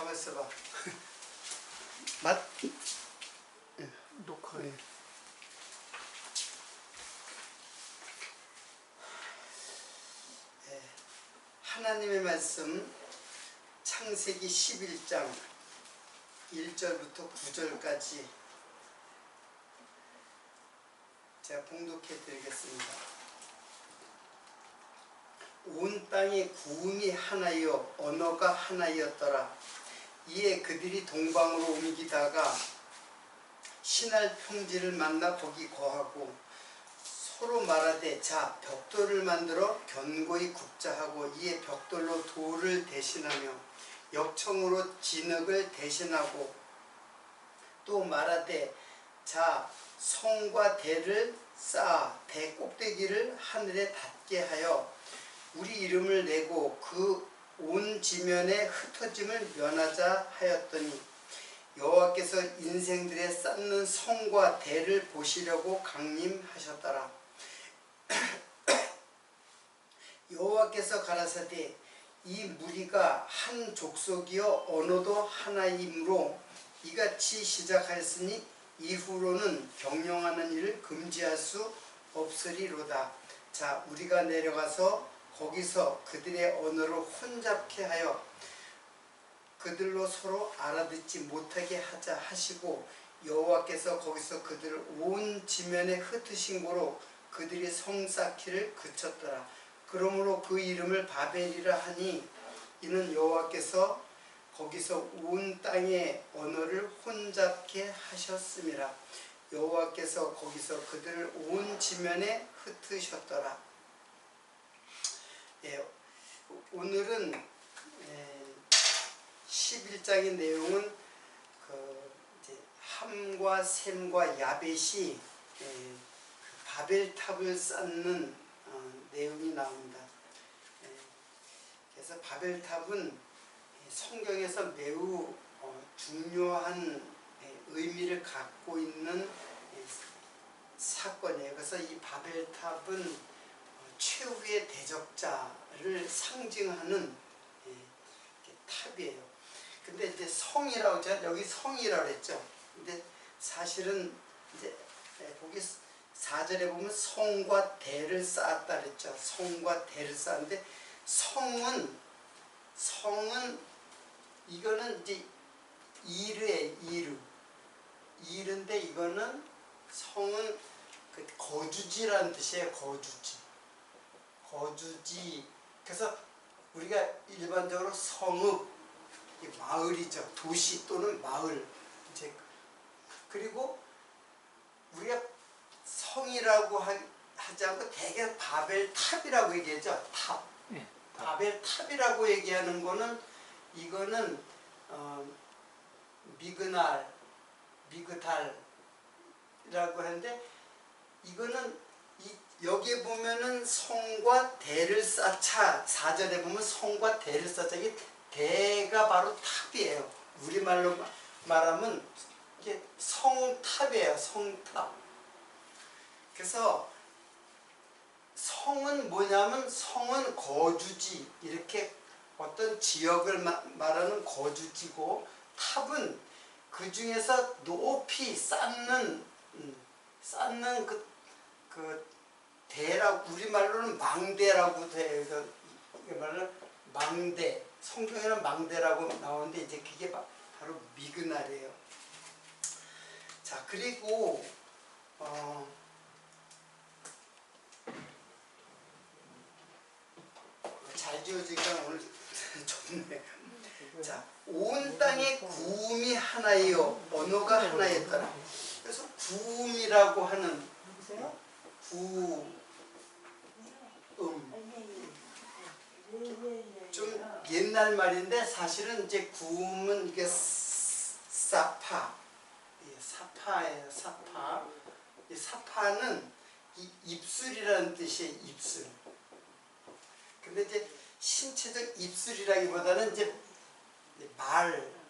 가만 있어봐. 맛? 녹화. 네. 네. 하나님의 말씀 창세기 11장 1절부터 9절까지 제가 봉독해 드리겠습니다. 온 땅에 구음이 하나이요 언어가 하나이었더라. 이에 그들이 동방으로 옮기다가 신할 평지를 만나 거기 거하고 서로 말하되 자 벽돌을 만들어 견고히 굽자 하고 이에 벽돌로 돌을 대신하며 역청으로 진흙을 대신하고 또 말하되 자 성과 대를 쌓아 대 꼭대기를 하늘에 닿게 하여 우리 이름을 내고 그 온 지면에 흩어짐을 면하자 하였더니 여호와께서 인생들의 쌓는 성과 대를 보시려고 강림하셨더라. 여호와께서 가라사대 이 무리가 한 족속이요 언어도 하나이므로 이같이 시작하였으니 이후로는 경영하는 일을 금지할 수 없으리로다. 자 우리가 내려가서 거기서 그들의 언어를 혼잡케 하여 그들로 서로 알아듣지 못하게 하자 하시고 여호와께서 거기서 그들을 온 지면에 흩으신 고로 그들이 성 쌓기를 그쳤더라. 그러므로 그 이름을 바벨이라 하니 이는 여호와께서 거기서 온 땅의 언어를 혼잡게 하셨음이라. 여호와께서 거기서 그들을 온 지면에 흩으셨더라. 예, 오늘은 11장의 내용은 이제 함과 셈과 야벳이 바벨탑을 쌓는 내용이 나옵니다. 그래서 바벨탑은 성경에서 매우 중요한 의미를 갖고 있는 사건이에요. 그래서 이 바벨탑은 최후의 대적자를 상징하는 탑이에요. 근데 이제 성이라고 제가 여기 성이라고 했죠. 근데 사실은 이제 거기 4절에 보면 성과 대를 쌓았다 그랬죠. 성과 대를 쌓았는데 성은 이거는 이제 이르예요. 이르인데 이거는 성은 그 거주지라는 뜻이에요. 거주지. 그래서 우리가 일반적으로 성읍, 마을이죠. 도시 또는 마을. 이제 그리고 우리가 성이라고 하지 않고 대개 바벨탑이라고 얘기하죠. 탑. 네, 바벨탑이라고 얘기하는 거는 이거는 미그달이라고 하는데 이거는 여기에 보면은 성과 대를 쌓자 4절에 보면 성과 대를 쌓자 이게 대가 바로 탑이에요. 우리말로 말하면 이게 성탑이에요. 성탑. 그래서 성은 뭐냐면 성은 거주지 이렇게 어떤 지역을 말하는 거주지고 탑은 그 중에서 높이 쌓는 그 대라고 우리말로는 망대라고 해서 말로 망대 성경에는 망대라고 나오는데 이제 그게 바로 미그날이에요. 자 그리고 잘 지어지니까 오늘 좋네. 자, 온 땅의 구음이 하나이요 언어가 하나였더라. 그래서 구음이라고 하는 구음 좀 옛날 말인데 사실은 이제 구음은 이게 사파예요. 사파. 이 사파는 입술이라는 뜻이에요. 입술. 근데 이제 신체적 입술이라기보다는 이제 말.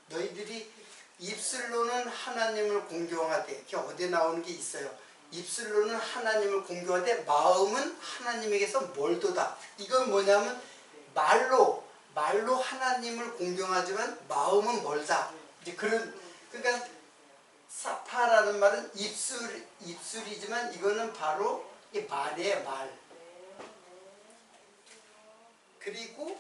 너희들이 입술로는 하나님을 공경하되 이렇게 어디에 나오는 게 있어요. 입술로는 하나님을 공경하되 마음은 하나님에게서 멀도다. 이건 뭐냐면 말로 말로 하나님을 공경하지만 마음은 멀다. 이제 그러니까 사파라는 말은 입술이지만 이거는 바로 이 말이에요, 말. 그리고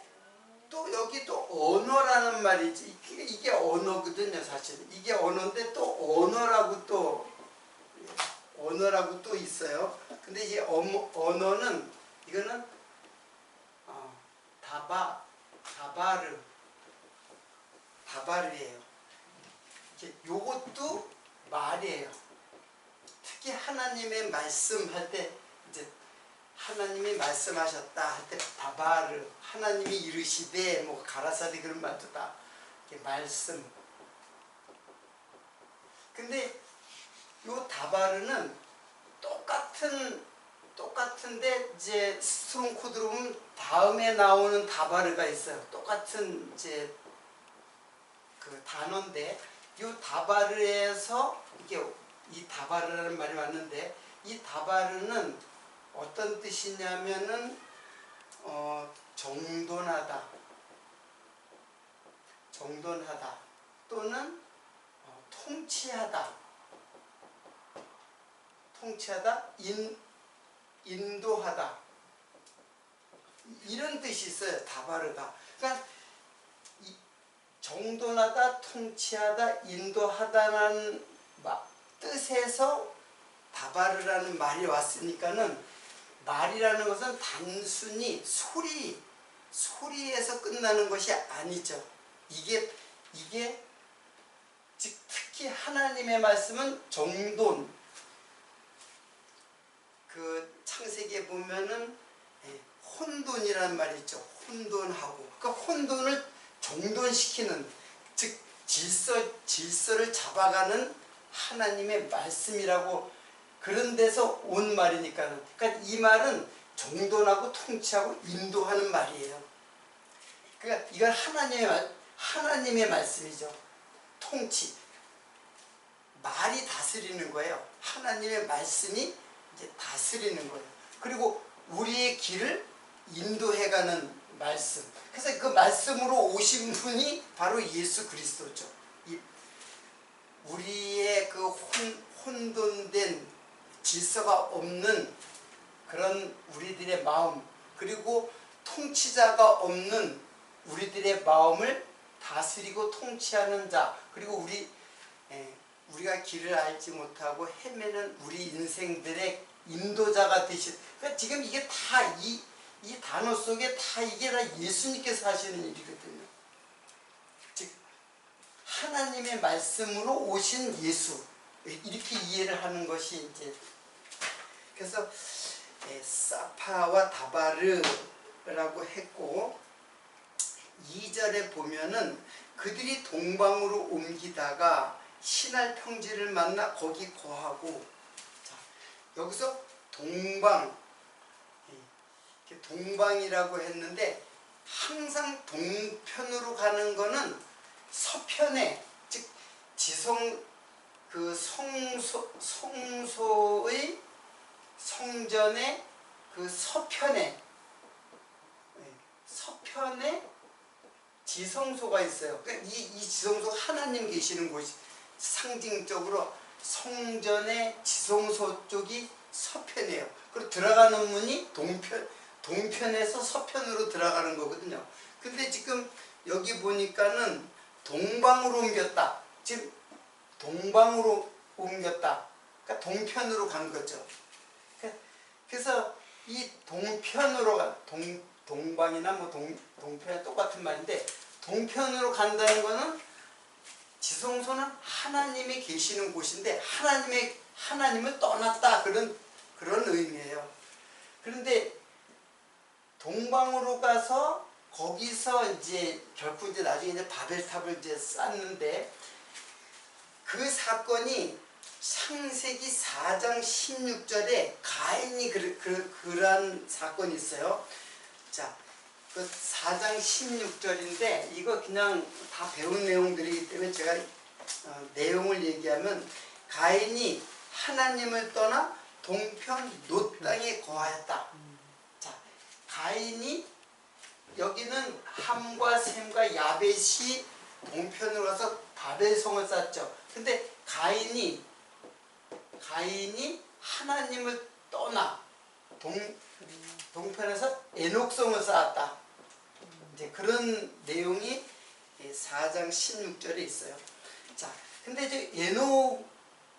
또 여기 또 언어라는 말이지. 이게 언어거든요, 사실. 이게 언어인데 또 언어라고 또 있어요. 근데 이 언어는 이거는 다바르예요. 요것도 말이에요. 특히 하나님의 말씀할 때 이제 하나님이 말씀하셨다 할 때 다바르, 하나님이 이르시되 뭐 가라사대 그런 말도 다 이렇게 말씀. 근데 요 다바르는 똑같은데 이제 스트롱 코드로 보면 다음에 나오는 다바르가 있어요. 똑같은 이제 그 단어인데 요 다바르에서 이게 이 다바르라는 말이 왔는데 이 다바르는 어떤 뜻이냐면은 정돈하다 또는 통치하다 인도하다 이런 뜻이 있어요. 다바르가. 그러니까 정돈하다, 통치하다, 인도하다는 뜻에서 다바르라는 말이 왔으니까는 말이라는 것은 단순히 소리에서 끝나는 것이 아니죠. 이게 즉 특히 하나님의 말씀은 정돈. 그 창세기에 보면은 혼돈이라는 말이 있죠. 혼돈하고. 그러니까 혼돈을 정돈시키는, 즉 질서를 잡아가는 하나님의 말씀이라고 그런 데서 온 말이니까. 그러니까 이 말은 정돈하고 통치하고 인도하는 말이에요. 그러니까 이건 하나님의 말씀이죠. 통치. 말이 다스리는 거예요. 하나님의 말씀이 이제 다스리는 거예요. 그리고 우리의 길을 인도해가는 말씀. 그래서 그 말씀으로 오신 분이 바로 예수 그리스도죠. 우리의 그 혼돈된 질서가 없는 그런 우리들의 마음, 그리고 통치자가 없는 우리들의 마음을 다스리고 통치하는 자, 그리고 우리가 길을 알지 못하고 헤매는 우리 인생들의 인도자가 되신. 그러니까 지금 이게 다 이 단어 속에 다 이게 다 예수님께서 하시는 일이거든요. 즉 하나님의 말씀으로 오신 예수, 이렇게 이해를 하는 것이 이제. 그래서 사파와 다바르라고 했고 2절에 보면은 그들이 동방으로 옮기다가 신할 평지를 만나 거기 거하고. 자, 여기서 동방이라고 했는데 항상 동편으로 가는 거는 서편에, 즉 성소의 성전의 그 서편에 지성소가 있어요. 그러니까 이 지성소 하나님 계시는 곳이 상징적으로 성전의 지성소 쪽이 서편이에요. 그리고 들어가는 문이 동편에서 서편으로 들어가는 거거든요. 근데 지금 여기 보니까는 동방으로 옮겼다. 지금 동방으로 옮겼다. 그러니까 동편으로 간 거죠. 그래서 이 동편으로 동방이나 뭐 동편이 똑같은 말인데 동편으로 간다는 거는 지성소는 하나님이 계시는 곳인데 하나님을 떠났다 그런 의미예요. 그런데 동방으로 가서 거기서 이제 결코 이제 나중에 이제 바벨탑을 이제 쌓는데 그 사건이 창세기 4장 16절에 가인이 그러한 사건이 있어요. 자, 그 4장 16절인데 이거 그냥 다 배운 내용들이기 때문에 제가 내용을 얘기하면 가인이 하나님을 떠나 동편 놋 땅에 거하였다. 자, 가인이 여기는 함과 셈과 야벳이 동편으로 가서 바벨성을 쌓았죠. 근데 가인이 하나님을 떠나 동편에서 에녹성을 쌓았다. 이제 그런 내용이 4장 16절에 있어요. 자, 근데 이제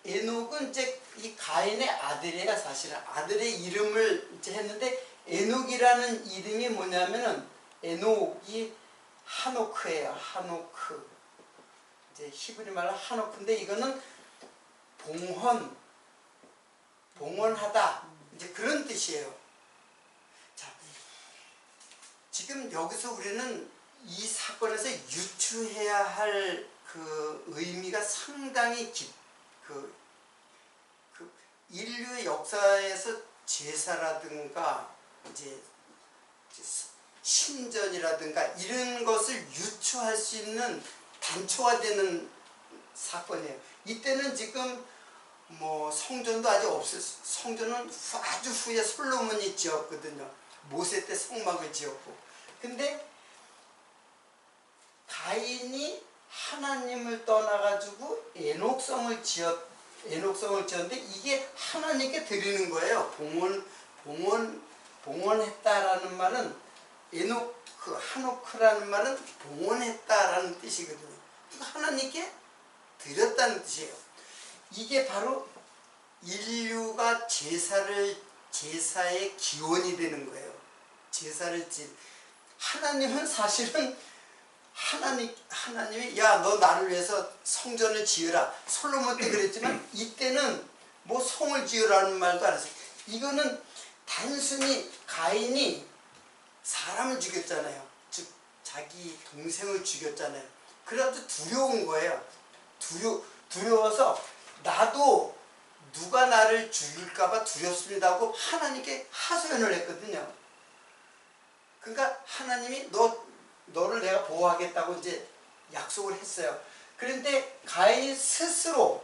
에녹은 이제 이 가인의 아들이야. 사실은 아들의 이름을 이제 했는데, 에녹이라는 이름이 뭐냐면은 에녹이 하노크예요. 하노크. 이제 히브리 말로 하노크인데, 이거는 봉헌하다, 이제 그런 뜻이에요. 자, 지금 여기서 우리는 이 사건에서 유추해야 할 그 의미가 상당히 그 인류의 역사에서 제사라든가 이제 신전이라든가 이런 것을 유추할 수 있는 단초화되는 사건이에요. 이때는 지금 뭐 성전도 아직 없었어요. 성전은 아주 후에 솔로몬이 지었거든요. 모세 때 성막을 지었고. 근데 가인이 하나님을 떠나가지고 에녹성을 지었는데, 이게 하나님께 드리는 거예요. 봉헌했다라는 말은, 하노크라는 말은 봉헌했다라는 뜻이거든요. 하나님께 드렸다는 뜻이에요. 이게 바로 인류가 제사의 기원이 되는 거예요. 하나님은 사실은 하나님이 야, 너 나를 위해서 성전을 지으라. 솔로몬 때 그랬지만 이때는 뭐 성을 지으라는 말도 안 했어요. 이거는 단순히 가인이 사람을 죽였잖아요. 즉 자기 동생을 죽였잖아요. 그래도 두려운 거예요. 두려워서 나도 누가 나를 죽일까봐 두렵습니다 하고 하나님께 하소연을 했거든요. 그러니까 하나님이 너를 내가 보호하겠다고 이제 약속을 했어요. 그런데 가인 스스로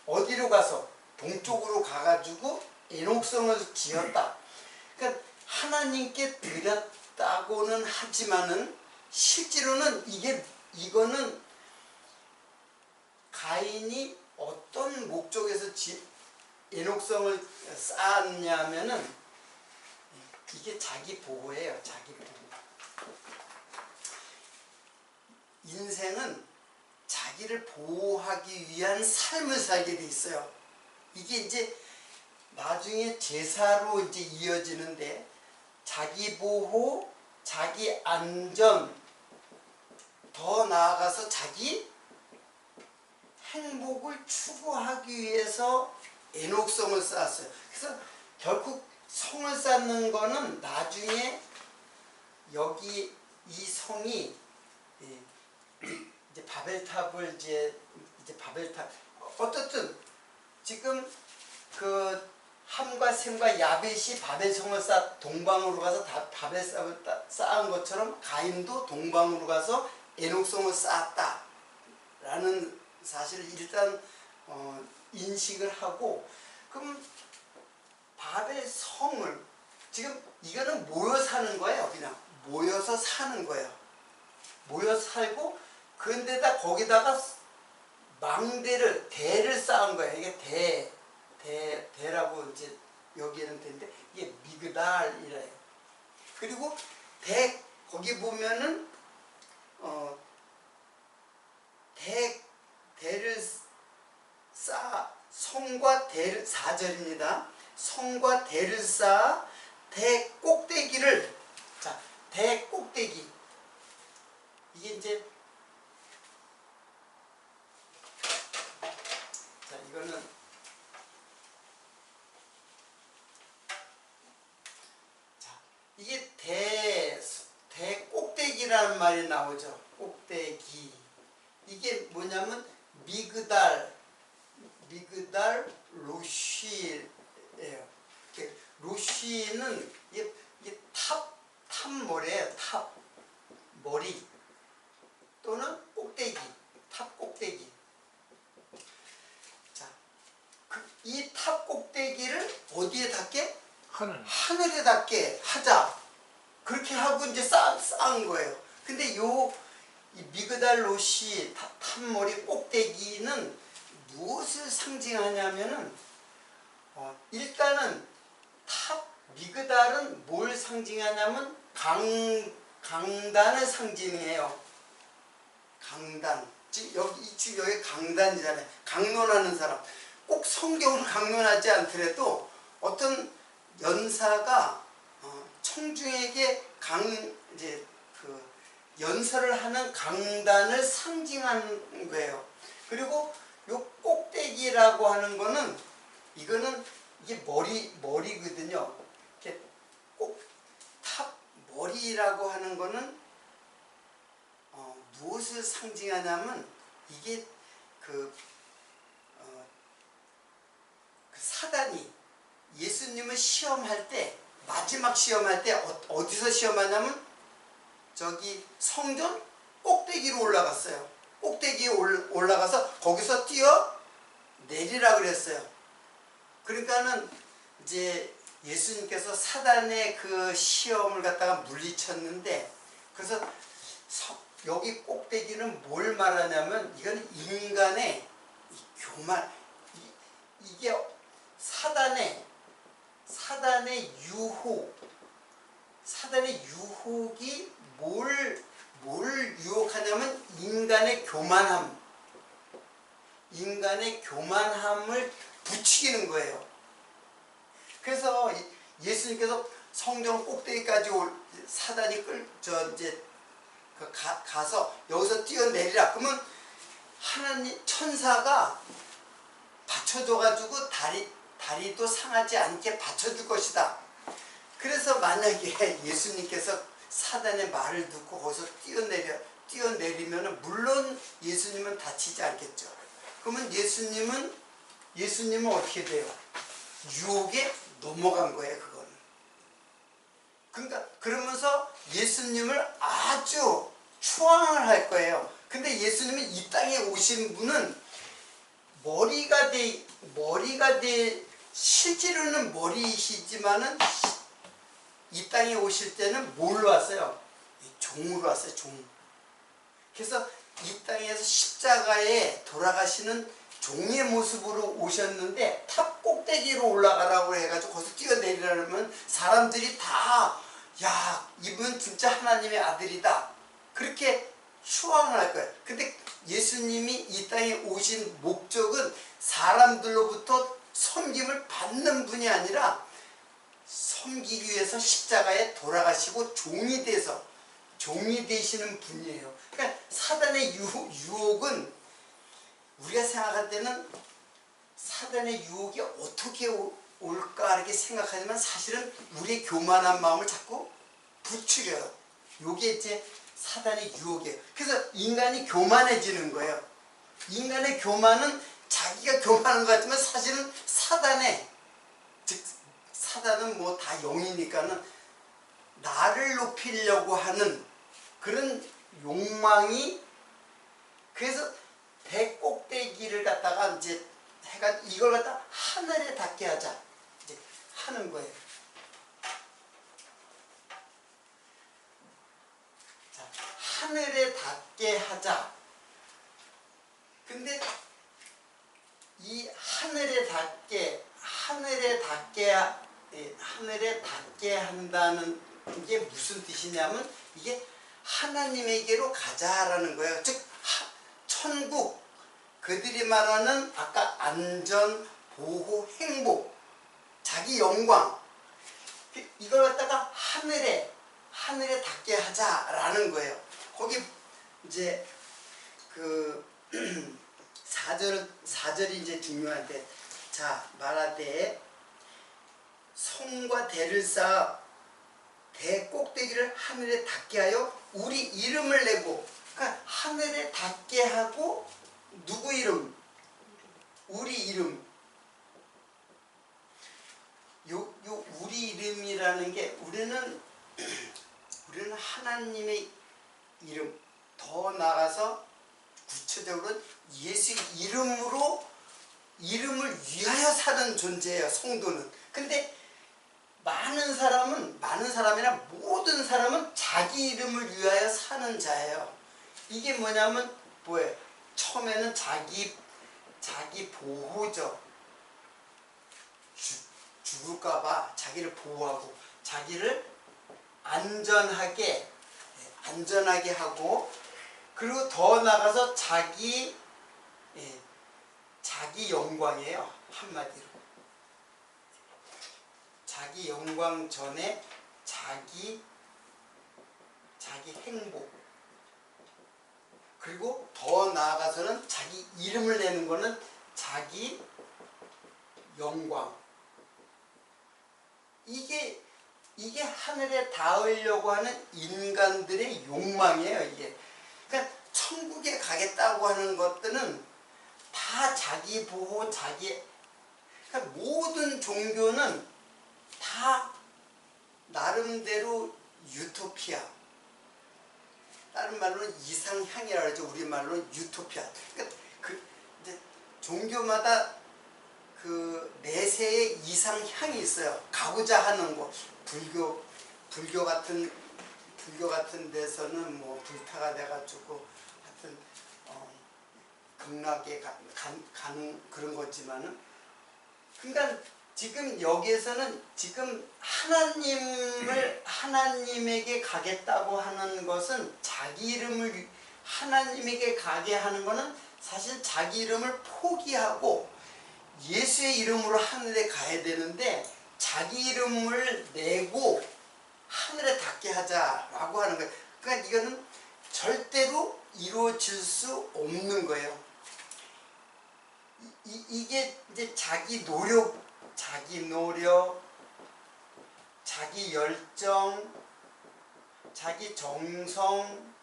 어디로 가서 동쪽으로 가가지고 에녹성을 지었다. 그러니까 하나님께 드렸다고는 하지만은 실제로는 이거는 가인이 어떤 목적에서 에녹성을 쌓았냐면은 이게 자기 보호예요. 자기 보호. 인생은 자기를 보호하기 위한 삶을 살게 돼 있어요. 이게 이제 나중에 제사로 이제 이어지는데, 자기 보호, 자기 안전, 더 나아가서 자기 행복을 추구하기 위해서 에녹성을 쌓았어요. 그래서 결국 성을 쌓는 거는 나중에 여기 이 성이 이제 바벨탑을 이제 바벨탑, 어떻든 지금 그 함과 셈과 야벳이 바벨성을 동방으로 가서 바벨탑을 쌓은 것처럼 가인도 동방으로 가서 에녹성을 쌓았다라는 사실을 일단 인식을 하고, 그럼 바벨성을 지금 이거는 모여 사는 거예요. 그냥 모여서 사는 거예요. 모여 살고, 그런데다 거기다가 대를 쌓은 거예요. 이게 대라고 이제 여기에는 되는데, 이게 미그달이래요. 그리고 거기 보면은 대를 성과 대를 4절입니다. 성과 대를 쌓아 대 꼭대기를, 자, 대 꼭대기, 이게 이제, 자, 이거는 이게 대 꼭대기라는 말이 나오죠. 꼭대기. 이게 뭐냐면 미그달 로쉬예요. 로쉬는 이게 탑머리예요. 머리 또는 꼭대기, 탑 꼭대기. 자, 이 탑 꼭대기를 어디에 닿게? 하늘에 닿게 하자. 그렇게 하고 이제 쌓은 거예요. 근데 이 미그달롯이 탑머리 꼭대기는 무엇을 상징하냐면은 일단은 미그달은 뭘 상징하냐면 강단을 상징해요. 강단. 지금 여기 강단이잖아요. 강론하는 사람. 꼭 성경을 강론하지 않더라도 어떤 연사가 청중에게 이제 연설을 하는 강단을 상징하는 거예요. 그리고 요 꼭대기라고 하는 거는 이게 머리거든요. 이렇게 탑 머리라고 하는 거는 무엇을 상징하냐면 이게 사단이 예수님을 시험할 때 마지막 시험할 때 어디서 시험하냐면 저기 성전 꼭대기로 올라갔어요. 꼭대기에 올라가서 거기서 뛰어 내리라 그랬어요. 그러니까는 이제 예수님께서 사단의 그 시험을 갖다가 물리쳤는데, 그래서 여기 꼭대기는 뭘 말하냐면 이건 인간의 교만, 이게 사단의 유혹이 뭘 유혹하냐면 인간의 교만함을 부추기는 거예요. 그래서 예수님께서 성전 꼭대기까지 사단이 가서 여기서 뛰어내리라. 그러면 하나님 천사가 받쳐줘가지고 다리도 상하지 않게 받쳐줄 것이다. 그래서 만약에 예수님께서 사단의 말을 듣고 거기서 뛰어내리면 물론 예수님은 다치지 않겠죠. 그러면 예수님은 어떻게 돼요? 유혹에 넘어간 거예요, 그거는. 그러니까 그러면서 예수님을 아주 추앙을 할 거예요. 근데 예수님이 이 땅에 오신 분은 머리가 돼 실제로는 머리이시지만은 이 땅에 오실 때는 뭘로 왔어요? 종으로 왔어요, 종. 그래서 이 땅에서 십자가에 돌아가시는 종의 모습으로 오셨는데 탑 꼭대기로 올라가라고 해가지고 거기서 뛰어내리려면 사람들이 다 야, 이분 진짜 하나님의 아들이다, 그렇게 추앙을 할 거예요. 근데 예수님이 이 땅에 오신 목적은 사람들로부터 섬김을 받는 분이 아니라 섬기기 위해서 십자가에 돌아가시고 종이 되시는 분이에요. 그러니까 사단의 유혹은 우리가 생각할 때는 사단의 유혹이 어떻게 올까 이렇게 생각하지만 사실은 우리의 교만한 마음을 자꾸 부추겨요. 이게 이제 사단의 유혹이에요. 그래서 인간이 교만해지는 거예요. 인간의 교만은 자기가 교만한 것 같지만 사실은 사단은 뭐 다 영이니까는 나를 높이려고 하는 그런 욕망이, 그래서 배꼭대기를 갖다가 이제 이걸 갖다 하늘에 닿게 하자 이제 하는 거예요. 자, 하늘에 닿게 하자. 근데 이 하늘에 닿게 한다는 게 무슨 뜻이냐면 이게 하나님에게로 가자라는 거예요. 즉 천국, 그들이 말하는 아까 안전, 보호, 행복, 자기 영광, 이걸 갖다가 하늘에 닿게 하자라는 거예요. 거기 이제 그 4절이 이제 중요한데, 자, 말하되 성과 대를 쌓아 대 꼭대기를 하늘에 닿게 하여 우리 이름을 내고, 그러니까 하늘에 닿게 하고 누구 이름? 우리 이름. 요 우리 이름이라는 게 우리는 하나님의 이름, 더 나아가서 구체적으로 예수 이름을 위하여 사는 존재예요, 성도는. 근데 많은 사람이나 모든 사람은 자기 이름을 위하여 사는 자예요. 이게 뭐냐면 뭐예요? 처음에는 자기 보호죠. 죽을까봐 자기를 보호하고 자기를 안전하게 하고, 그리고 더 나가서 자기 영광이에요. 한마디로 자기 영광 전에 자기 행복, 그리고 더 나아가서는 자기 이름을 내는 거는 자기 영광. 이게 하늘에 닿으려고 하는 인간들의 욕망이에요. 이게 그러니까 천국에 가겠다고 하는 것들은 다 자기 보호, 그러니까 모든 종교는 다 나름대로 유토피아, 다른 말로는 이상향이라고 하죠. 우리말로는 유토피아. 그러니까 이제 종교마다 그 내세의 이상향이 있어요. 가고자 하는 곳. 불교 같은 데서는 뭐 불타가 돼가지고 하여튼 극락에 가는 그런 거지만은, 그러니까 지금 여기에서는 지금 하나님에게 가겠다고 하는 것은 자기 이름을 하나님에게 가게 하는 것은 사실 자기 이름을 포기하고 예수의 이름으로 하늘에 가야 되는데, 자기 이름을 내고 하늘에 닿게 하자라고 하는 거예요. 그러니까 이거는 절대로 이루어질 수 없는 거예요. 이게 이제 자기 노력, 자기 열정, 자기 정성,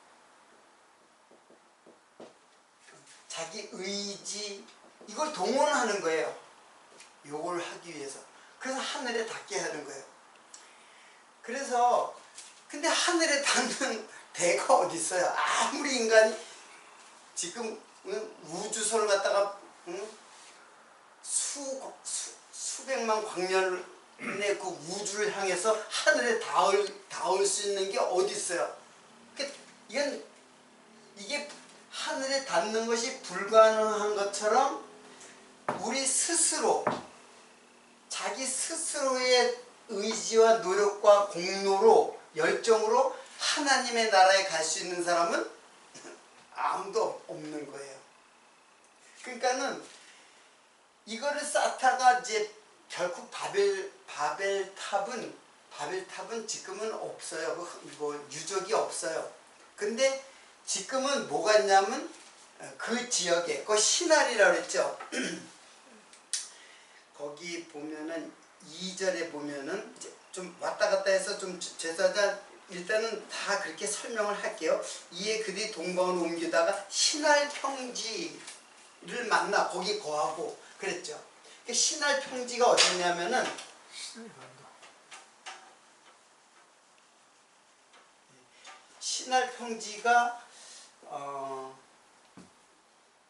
자기 의지, 이걸 동원하는 거예요. 요걸 하기 위해서. 그래서 하늘에 닿게 하는 거예요. 그래서 근데 하늘에 닿는 데가 어디 있어요? 아무리 인간이 지금 우주선을 갖다가 수백만 광년의 그 우주를 향해서 하늘에 닿을 수 있는 게 어디 있어요? 이게 하늘에 닿는 것이 불가능한 것처럼 우리 스스로, 자기 스스로의 의지와 노력과 공로로, 열정으로 하나님의 나라에 갈 수 있는 사람은 아무도 없는 거예요. 그러니까는 이거를 쌓다가 이제 결국 바벨탑은 지금은 없어요. 뭐 유적이 없어요. 근데 지금은 뭐가 있냐면 그 지역에 그 시날이라고 그랬죠. 거기 보면은 2절에 보면은 좀 왔다 갔다 해서 좀 죄송하지만 일단은 다 그렇게 설명을 할게요. 이에 그들이 동방으로 옮기다가 시날 평지를 만나 거기 거하고 그랬죠. 시날 평지가 어디냐면은 시날 평지가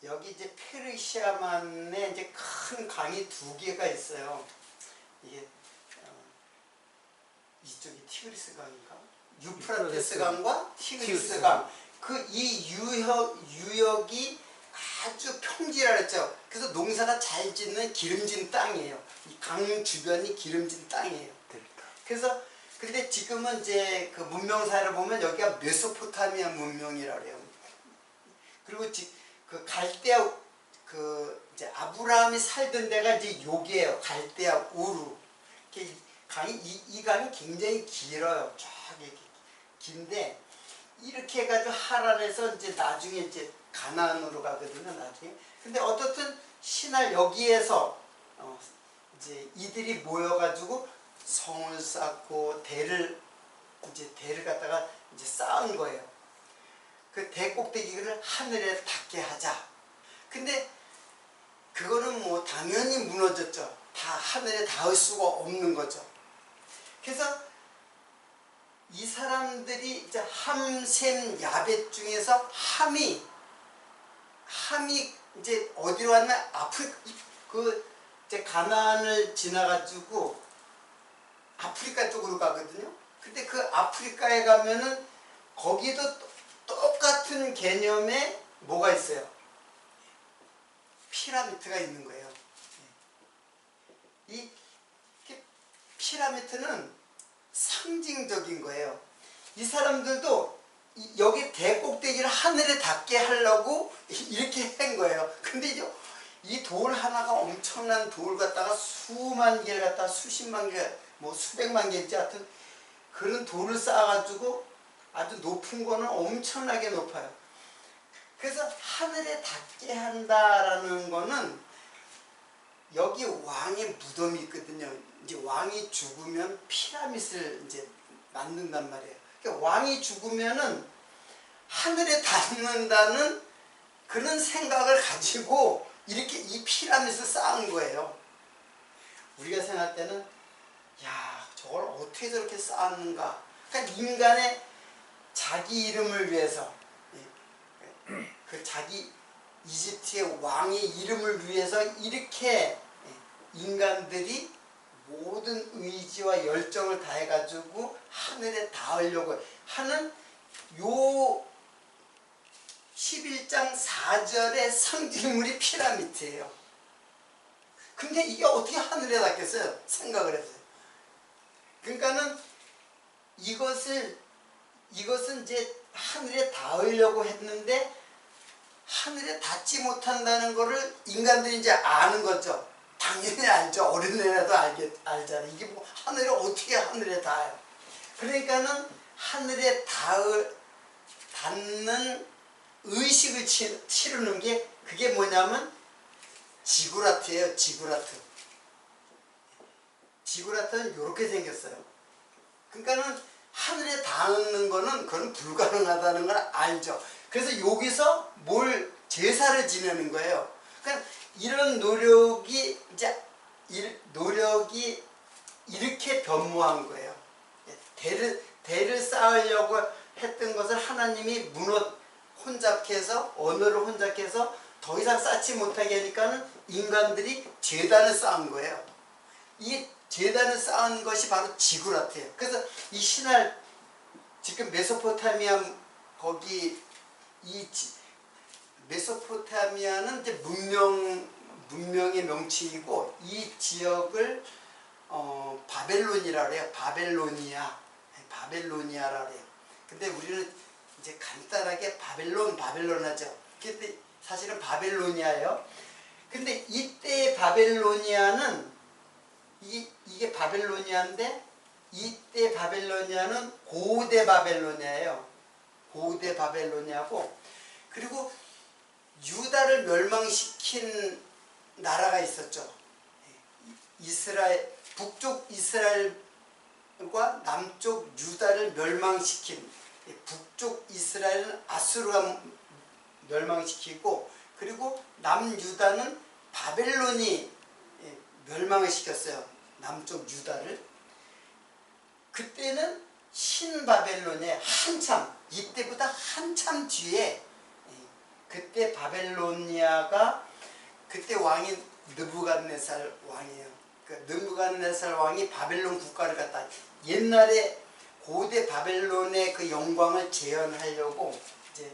여기 이제 페르시아만에 이제 큰 강이 두 개가 있어요. 이게 이쪽이 티그리스 강인가? 유프라테스 강과 티그리스 강. 그 이 유역이 아주 평지라 그랬죠. 그래서 농사가 잘 짓는 기름진 땅이에요. 이 강 주변이 기름진 땅이에요. 그래서 근데 지금은 이제 그 문명사를 보면 여기가 메소포타미아 문명이라고 해요. 그리고 그 갈대아 그 이제 아브라함이 살던 데가 이제 여기에요. 갈대아 우루. 이 강이 굉장히 길어요. 쫙 이렇게 긴데 이렇게 해가지고 하란에서 이제 나중에 이제 가나안으로 가거든요. 나중에. 근데 어떻든 신할 여기에서 이제 이들이 모여가지고 성을 쌓고 대를 갖다가 이제 쌓은 거예요. 그 대 꼭대기를 하늘에 닿게 하자. 근데 그거는 뭐 당연히 무너졌죠. 다 하늘에 닿을 수가 없는 거죠. 그래서 이 사람들이 이제 함, 셈, 야벳 중에서 함이 이제 어디로 왔냐? 이제 가나안을 지나가지고 아프리카 쪽으로 가거든요. 근데 그 아프리카에 가면은 거기도 똑같은 개념의 뭐가 있어요? 피라미드가 있는 거예요. 이 피라미드는 상징적인 거예요. 이 사람들도 여기 대꼭대기를 하늘에 닿게 하려고 이렇게 한 거예요. 근데 이제 이 돌 하나가 엄청난 돌 갖다가 수만 개를 갖다가 수십만 개, 뭐 수백만 개인지 하여튼 그런 돌을 쌓아가지고 아주 높은 거는 엄청나게 높아요. 그래서 하늘에 닿게 한다라는 거는 여기 왕의 무덤이 있거든요. 이제 왕이 죽으면 피라미드를 이제 만든단 말이에요. 그러니까 왕이 죽으면은 하늘에 닿는다는 그런 생각을 가지고 이렇게 이 피라미드를 쌓은 거예요. 우리가 생각할 때는 야, 저걸 어떻게 저렇게 쌓았는가. 그러니까 인간의 자기 이름을 위해서 그 자기 이집트의 왕의 이름을 위해서 이렇게 인간들이 모든 의지와 열정을 다해가지고 하늘에 닿으려고 하는 요 11장 4절의 상징물이 피라미드예요. 근데 이게 어떻게 하늘에 닿겠어요? 생각을 했어요. 그러니까는 이것은 이제 하늘에 닿으려고 했는데 하늘에 닿지 못한다는 거를 인간들이 이제 아는 거죠. 당연히 알죠. 어린애라도 알잖아요. 이게 뭐 하늘에 어떻게 하늘에 닿아요. 그러니까는 하늘에 닿는 의식을 치르는 게 그게 뭐냐면 지구라트예요. 지구라트. 지구라트는 이렇게 생겼어요. 그러니까는 하늘에 닿는 거는 그건 불가능하다는 걸 알죠. 그래서 여기서 뭘 제사를 지내는 거예요. 그러니까 이런 노력이 이렇게 변모한 거예요. 대를 쌓으려고 했던 것을 하나님이 혼잡해서 언어를 혼잡해서 더 이상 쌓지 못하게 하니까는 인간들이 제단을 쌓은 거예요. 이 제단을 쌓은 것이 바로 지구라트예요. 그래서 이 신할 지금 메소포타미아 거기 이 메소포타미아는 이제 문명의 명칭이고 이 지역을 바벨론이라고 해요. 바벨로니아라고 해요. 근데 우리는 이제 간단하게 바벨론 하죠. 근데 사실은 바벨로니아예요. 근데 이때 바벨로니아는 이게 바벨로니아인데 이때 바벨로니아는 고대 바벨로니아예요. 고대 바벨로니아고 그리고 유다를 멸망시킨 나라가 있었죠. 북쪽 이스라엘과 남쪽 유다를 멸망시킨 북쪽 이스라엘은 아수르가 멸망시키고 그리고 남유다는 바벨론이 멸망을 시켰어요. 남쪽 유다를. 그때는 신바벨론의 이때보다 한참 뒤에 그때 바벨로니아가 그때 왕이 느부갓네살 왕이에요. 그 느부갓네살 왕이 바벨론 국가를 갖다 옛날에 고대 바벨론의 그 영광을 재현하려고 이제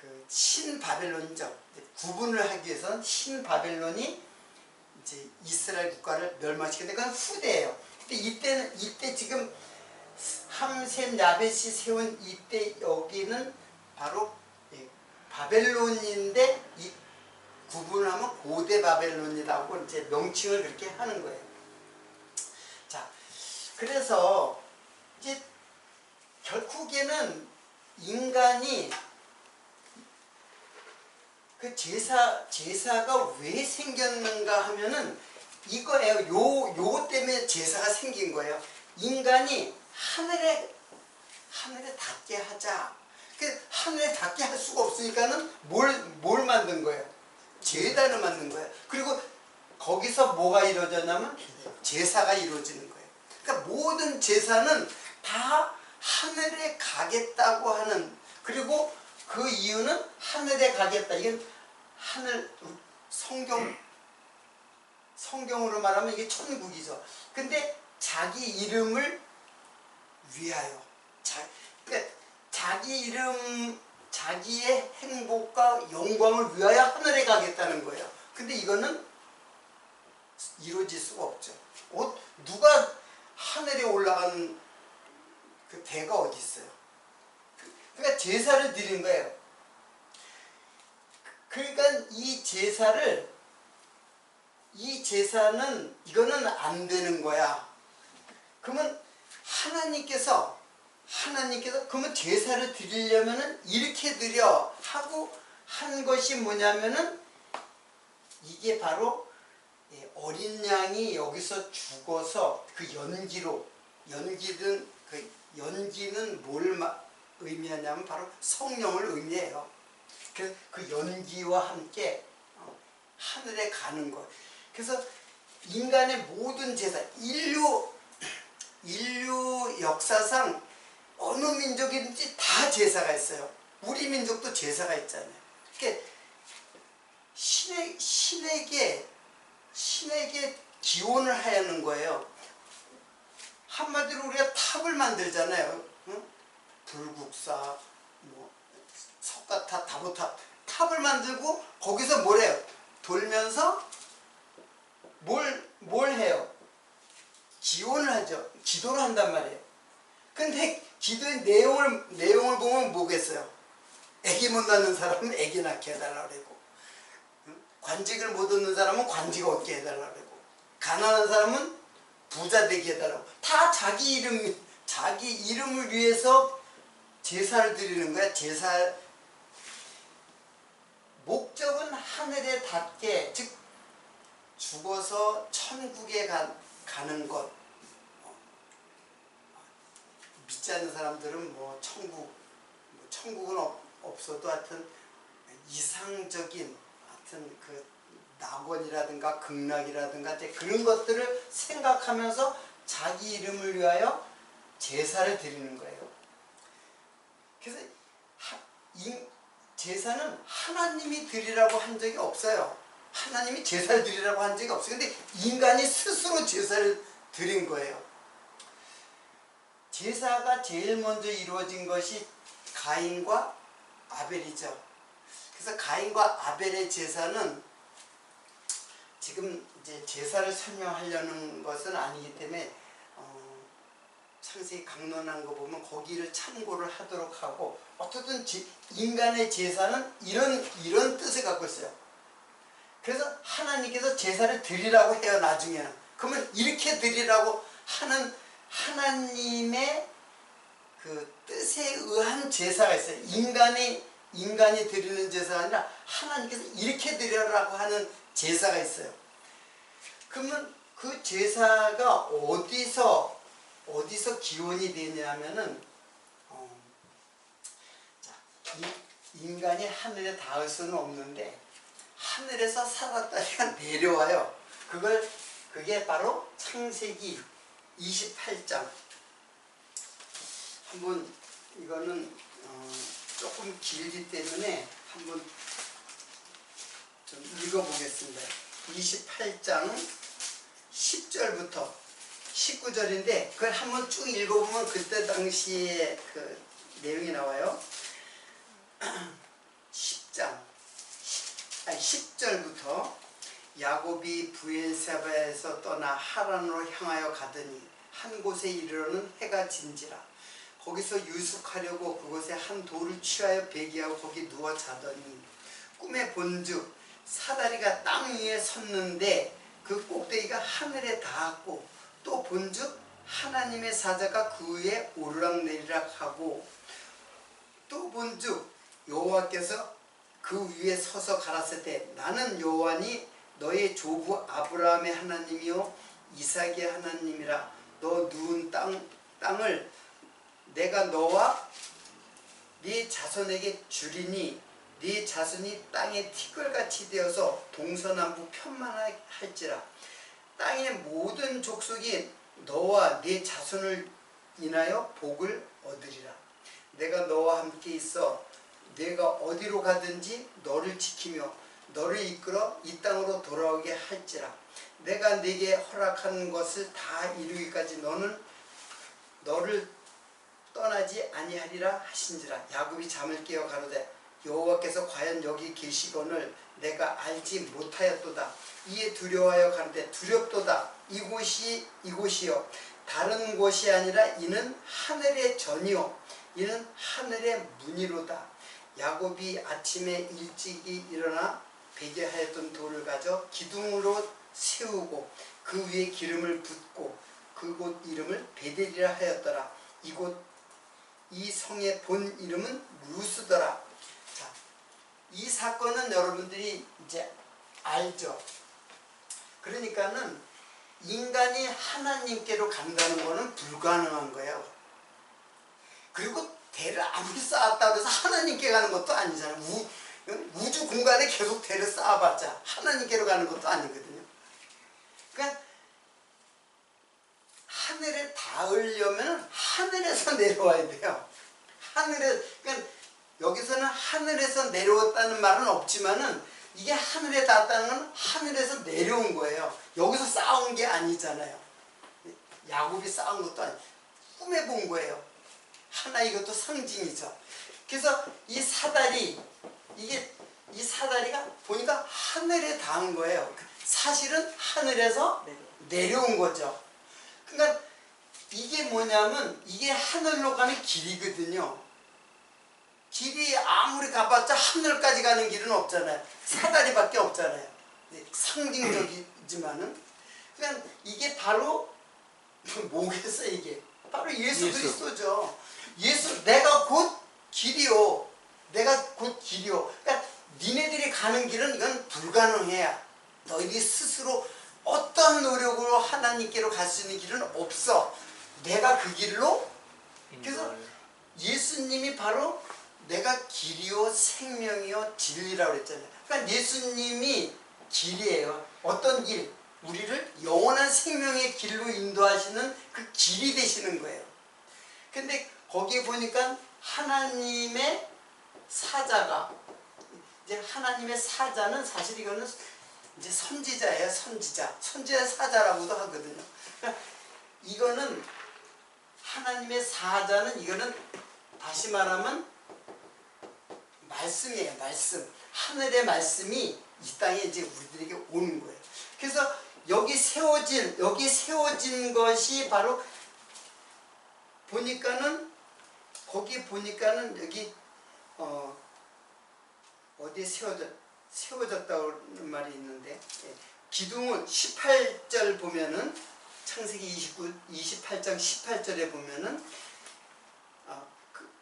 그 신바벨론이죠. 구분을 하기 위해서는 신바벨론이 이제 이스라엘 국가를 멸망시켰는데 그건 후대예요. 근데 이때 지금 함셈 야벳이 세운 이때 여기는 바로 바벨론인데 이 구분을 하면 고대 바벨론이라고 이제 명칭을 그렇게 하는 거예요. 자, 그래서 이제 결국에는 인간이 그 제사가 왜 생겼는가 하면은 이거예요. 요거 때문에 제사가 생긴 거예요. 인간이 하늘에 닿게 하자. 그 하늘에 닿게 할 수가 없으니까는 뭘 만든 거예요? 제단을 만든 거예요. 그리고 거기서 뭐가 이루어졌냐면 제사가 이루어지는 거예요. 그러니까 모든 제사는 다 하늘에 가겠다고 하는, 그리고 그 이유는 하늘에 가겠다. 이건 하늘, 성경으로 말하면 이게 천국이죠. 근데 자기 이름을 위하여. 그러니까 자기 이름, 자기의 행복과 영광을 위하여 하늘에 가겠다는 거예요. 근데 이거는 이루어질 수가 없죠. 누가 하늘에 올라가는 그 배가 어디 있어요? 그러니까 제사를 드린 거예요. 그러니까 이 제사는 이거는 안 되는 거야. 그러면 하나님께서 그러면 제사를 드리려면은 이렇게 드려 하고 한 것이 뭐냐면은 이게 바로 어린 양이 여기서 죽어서 그 연기는 뭘 의미하냐면 바로 성령을 의미해요. 그 연기와 함께 하늘에 가는 것. 그래서 인간의 모든 제사, 인류 역사상 어느 민족이든지 다 제사가 있어요. 우리 민족도 제사가 있잖아요. 그러니까 신에게 기원을 하는 거예요. 한마디로 우리가 탑을 만들잖아요. 응? 불국사, 석가탑, 다보탑, 탑을 만들고 거기서 뭘 해요? 돌면서 뭘 해요? 기원을 하죠. 기도를 한단 말이에요. 근데 기도의 내용을 보면 뭐겠어요? 애기 못 낳는 사람은 애기 낳게 해달라고 그러고, 관직을 못 얻는 사람은 관직 얻게 해달라고 그러고, 가난한 사람은 부자 되게 해달라고. 다 자기 이름을 위해서 제사를 드리는 거야. 목적은 하늘에 닿게, 즉 죽어서 천국에 가는 것. 믿지 않는 사람들은 천국은 없어도 하여튼 이상적인 하여튼 그 낙원이라든가 극락이라든가 그런 것들을 생각하면서 자기 이름을 위하여 제사를 드리는 거예요. 그래서 제사는 하나님이 드리라고 한 적이 없어요. 하나님이 제사를 드리라고 한 적이 없어요. 근데 인간이 스스로 제사를 드린 거예요. 제사가 제일 먼저 이루어진 것이 가인과 아벨이죠. 그래서 가인과 아벨의 제사는 지금 이제 제사를 설명하려는 것은 아니기 때문에 상세히 강론한 거 보면 거기를 참고를 하도록 하고, 어쨌든 인간의 제사는 이런 뜻을 갖고 있어요. 그래서 하나님께서 제사를 드리라고 해요. 나중에는. 그러면 이렇게 드리라고 하는 하나님의 그 뜻에 의한 제사가 있어요. 인간이 드리는 제사가 아니라 하나님께서 이렇게 드리라고 하는 제사가 있어요. 그러면 그 제사가 어디서 기원이 되냐면은 인간이 하늘에 닿을 수는 없는데 하늘에서 살았다가 내려와요. 그게 바로 창세기 28장. 한번 이거는 조금 길기 때문에 한번 좀 읽어보겠습니다. 28장 10절부터 19절인데 그걸 한번 쭉 읽어보면 그때 당시에 그 내용이 나와요. 10절부터 야곱이 브엘세바에서 떠나 하란으로 향하여 가더니 한 곳에 이르러는 해가 진지라. 거기서 유숙하려고 그곳에 한 돌을 취하여 배기하고 거기 누워 자더니 꿈에 본즉 사다리가 땅 위에 섰는데 그 꼭대기가 하늘에 닿았고, 또 본즉 하나님의 사자가 그 위에 오르락내리락 하고, 또 본즉 여호와께서 그 위에 서서 가라사대 나는 여호와니 너의 조부 아브라함의 하나님이요 이삭의 하나님이라. 너 누운 땅을 내가 너와 네 자손에게 주리니 네 자손이 땅의 티끌같이 되어서 동서남북 편만할지라. 땅의 모든 족속이 너와 네 자손을 인하여 복을 얻으리라. 내가 너와 함께 있어 내가 어디로 가든지 너를 지키며 너를 이끌어 이 땅으로 돌아오게 할지라. 내가 네게 허락한 것을 다 이루기까지 너는 너를 떠나지 아니하리라 하신지라. 야곱이 잠을 깨어 가로되 여호와께서 과연 여기 계시거늘 내가 알지 못하였도다. 이에 두려워하여 가로되 두렵도다. 이곳이요 다른 곳이 아니라 이는 하늘의 전이요 이는 하늘의 문이로다. 야곱이 아침에 일찍이 일어나 베개하였던 돌을 가져 기둥으로 세우고 그 위에 기름을 붓고 그곳 이름을 베델이라 하였더라. 이 성의 본 이름은 루스더라. 자, 이 사건은 여러분들이 이제 알죠. 그러니까는 인간이 하나님께로 간다는 것은 불가능한 거예요. 그리고 대를 아무리 쌓았다고 해서 하나님께 가는 것도 아니잖아요. 우주 공간에 계속 대를 쌓아봤자 하나님께로 가는 것도 아니거든요. 그러니까 하늘에 닿으려면 하늘에서 내려와야 돼요. 그러니까 여기서는 하늘에서 내려왔다는 말은 없지만은 이게 하늘에 닿았다는 건 하늘에서 내려온 거예요. 여기서 쌓아온 게 아니잖아요. 야곱이 쌓은 것도 아니고 꿈에 본 거예요. 하나 이것도 상징이죠. 그래서 이 사다리가 보니까 하늘에 닿은 거예요. 사실은 하늘에서 내려온 거죠. 그러니까 이게 뭐냐면 이게 하늘로 가는 길이거든요. 길이 아무리 가봤자 하늘까지 가는 길은 없잖아요. 사다리밖에 없잖아요. 상징적이지만은 그냥 이게 바로 뭐겠어 이게 바로 예수 그리스도죠. 내가 곧 길이요. 그러니까 니네들이 가는 길은 이건 불가능해야. 너희들이 스스로 어떤 노력으로 하나님께로 갈 수 있는 길은 없어. 내가 그 길로. 그래서 예수님이 바로 내가 길이요 생명이요 진리라고 그랬잖아요. 그러니까 예수님이 길이에요. 어떤 길? 우리를 영원한 생명의 길로 인도하시는 그 길이 되시는 거예요. 근데 거기에 보니까 하나님의 사자가 이제 하나님의 사자는 사실 이거는 이제 선지자예요. 선지자 사자라고도 하거든요. 그러니까 이거는 하나님의 사자는 이거는 다시 말하면 말씀이에요. 말씀. 하늘의 말씀이 이 땅에 이제 우리들에게 오는 거예요. 그래서 여기 세워진 것이 바로 보니까는 거기 보니까는 여기 어디에 세워졌다는 말이 있는데 기둥은 18절 보면은 창세기 28장 18절에 보면은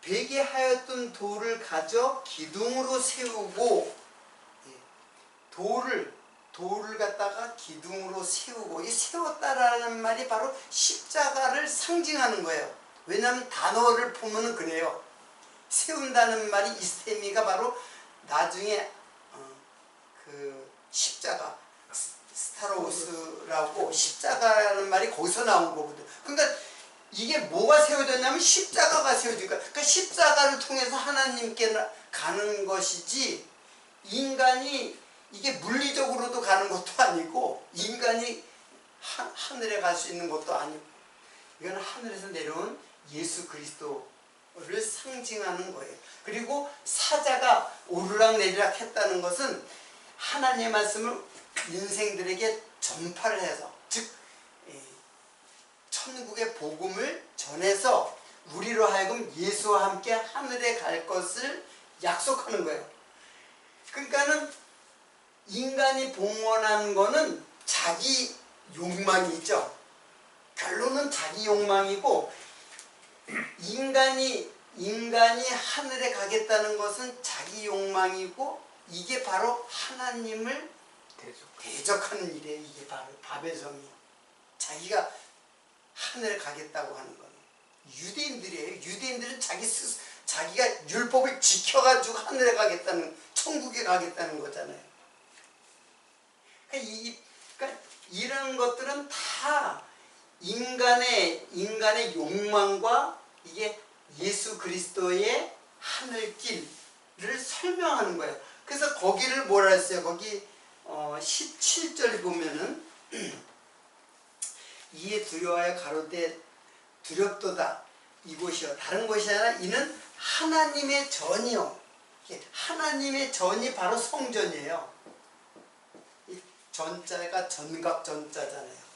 베개하였던 돌을 가져 기둥으로 세우고 돌을 갖다가 기둥으로 세우고 이 세웠다라는 말이 바로 십자가를 상징하는 거예요. 왜냐하면 단어를 보면은 그래요. 세운다는 말이 이스테미가 바로 나중에 그 십자가 스타로스라고 십자가라는 말이 거기서 나온 거거든. 그러니까 이게 뭐가 세워졌냐면 십자가가 세워진 거야. 그러니까 십자가를 통해서 하나님께 가는 것이지 인간이 이게 물리적으로도 가는 것도 아니고 인간이 하늘에 갈 수 있는 것도 아니고 이건 하늘에서 내려온 예수 그리스도를 상징하는 거예요. 그리고 사자가 오르락내리락 했다는 것은 하나님의 말씀을 인생들에게 전파를 해서 즉 천국의 복음을 전해서 우리로 하여금 예수와 함께 하늘에 갈 것을 약속하는 거예요. 그러니까는 인간이 봉헌한 거는 자기 욕망이죠. 결론은 자기 욕망이고 인간이 하늘에 가겠다는 것은 자기 욕망이고 이게 바로 하나님을 대적하는 일이에요. 이게 바로 바벨성이 자기가 하늘에 가겠다고 하는 거예요. 유대인들이에요. 유대인들은 자기가 율법을 지켜가지고 하늘에 가겠다는 천국에 가겠다는 거잖아요. 그러니까 이런 것들은 다 인간의 욕망과 이게 예수 그리스도의 하늘길을 설명하는 거예요. 그래서 거기를 뭐라 했어요? 거기 17절 보면은 이에 두려워하여 가로되 두렵도다 이곳이요 다른 곳이 아니라 이는 하나님의 전이요. 하나님의 전이 바로 성전이에요. 이 전자가 전각 전자잖아요.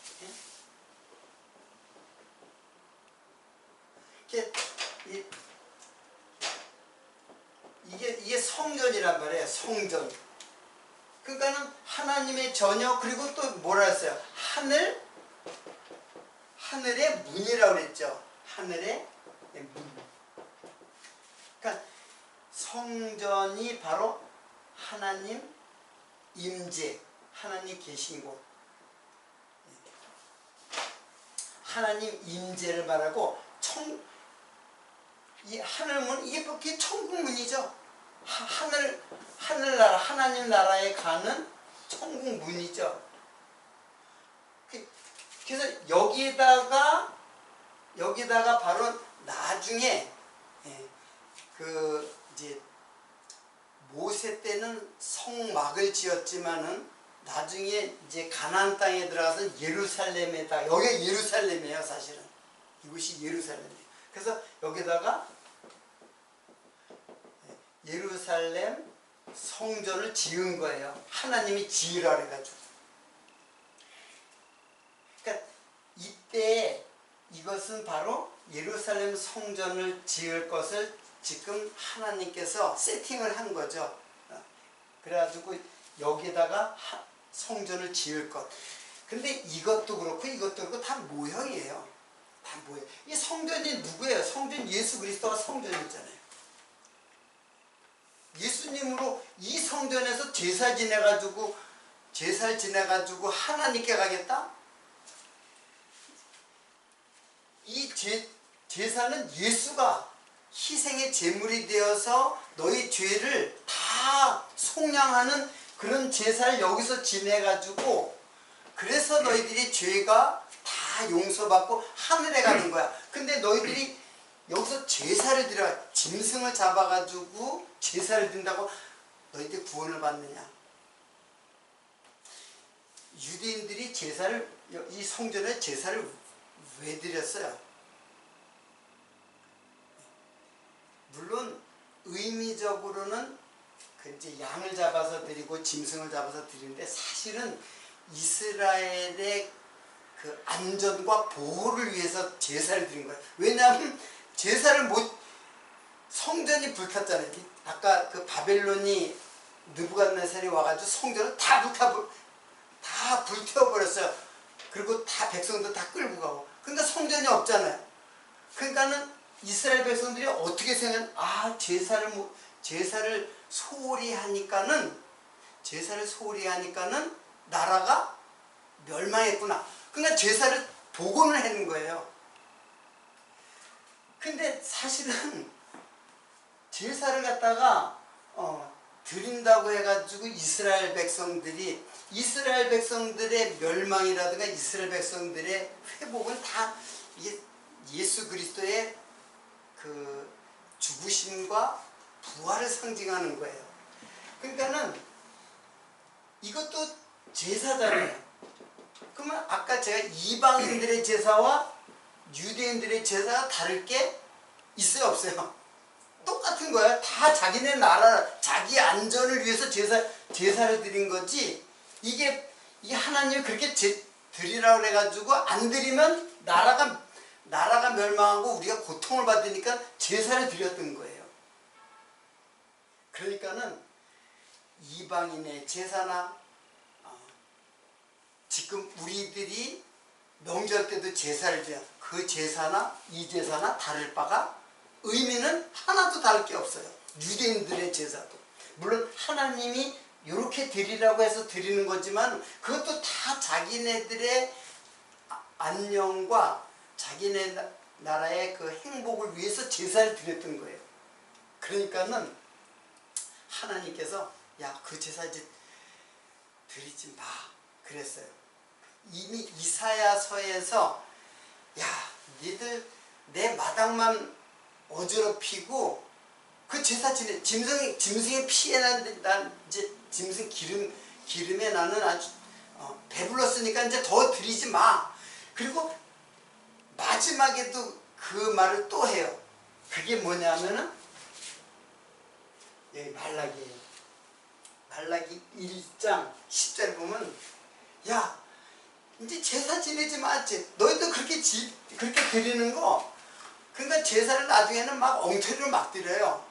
이게 성전이란 말이에요. 성전. 그러니까는 하나님의 전혀 그리고 또 뭐라 했어요? 하늘의 문이라고 그랬죠. 하늘의 문. 그러니까 성전이 바로 하나님 임재, 하나님 계신 곳. 하나님 임재를 말하고 이 하늘문 이게 천국문이죠. 하늘나라 하나님 나라에 가는 천국문이죠. 그래서 여기다가 바로 나중에 이제 모세 때는 성막을 지었지만은 나중에 이제 가나안 땅에 들어가서 예루살렘에다 여기가 예루살렘이에요. 사실은 이곳이 예루살렘이에요. 그래서 여기다가 예루살렘 성전을 지은 거예요. 하나님이 지으라 그래가지고. 그러니까 이때 이것은 바로 예루살렘 성전을 지을 것을 지금 하나님께서 세팅을 한 거죠. 그래가지고 여기다가 성전을 지을 것. 근데 이것도 그렇고 다 모형이에요. 다 모형. 이 성전이 누구예요? 성전 예수 그리스도가 성전이잖아요. 예수님으로 이 성전에서 제사를 지내가지고 하나님께 가겠다? 이 제사는 예수가 희생의 제물이 되어서 너희 죄를 다 속량하는 그런 제사를 여기서 지내가지고 그래서 너희들이 죄가 다 용서받고 하늘에 가는 거야. 근데 너희들이 여기서 제사를 드려 짐승을 잡아가지고 제사를 드린다고 너희들이 구원을 받느냐? 유대인들이 이 성전에 제사를 왜 드렸어요? 물론 의미적으로는 이제 양을 잡아서 드리고 짐승을 잡아서 드리는데 사실은 이스라엘의 그 안전과 보호를 위해서 제사를 드린 거예요. 왜냐하면 성전이 불탔잖아요. 아까 그 바벨론이 느부갓네살이 와가지고 성전을 다 불태워버렸어요. 그리고 다 백성들 다 끌고 가고. 그러니까 성전이 없잖아요. 그러니까는 이스라엘 백성들이 어떻게 생각하면 제사를 소홀히 하니까는 나라가 멸망했구나. 그러니까 제사를 복원을 하는 거예요. 근데 사실은 제사를 갖다가 드린다고 해가지고 이스라엘 백성들의 멸망이라든가 이스라엘 백성들의 회복은 다 예수 그리스도의 그 죽으심과 부활을 상징하는 거예요. 그러니까는 이것도 제사잖아요. 그러면 아까 제가 이방인들의 제사와 유대인들의 제사가 다를 게 있어요, 없어요? 똑같은 거예요. 다 자기네 나라, 자기 안전을 위해서 제사를 드린 거지. 이 하나님이 그렇게 드리라고 해가지고 안 드리면 나라가 멸망하고 우리가 고통을 받으니까 제사를 드렸던 거예요. 그러니까는 이방인의 제사나 지금 우리들이 명절 때도 제사를 드려 그 제사나 이 제사나 다를 바가 의미는 하나도 다를 게 없어요. 유대인들의 제사도 물론 하나님이 이렇게 드리라고 해서 드리는 거지만 그것도 다 자기네들의 안녕과 자기네 나라의 그 행복을 위해서 제사를 드렸던 거예요. 그러니까는 하나님께서 야, 그 제사 이제 드리지 마 그랬어요. 이미 이사야서에서 야, 니들 내 마당만 어지럽히고 그 제사 지내 짐승의 피에 난 이제 짐승 기름에 나는 아주 배불렀으니까 이제 더 드리지 마. 그리고 마지막에도 그 말을 또 해요. 그게 뭐냐면은 여기 말라기예요. 말라기 1장 10절 보면 야 이제 제사 지내지 마. 너희도 그렇게 드리는 거. 그러니까 제사를 나중에는 막 엉터리로 막 드려요.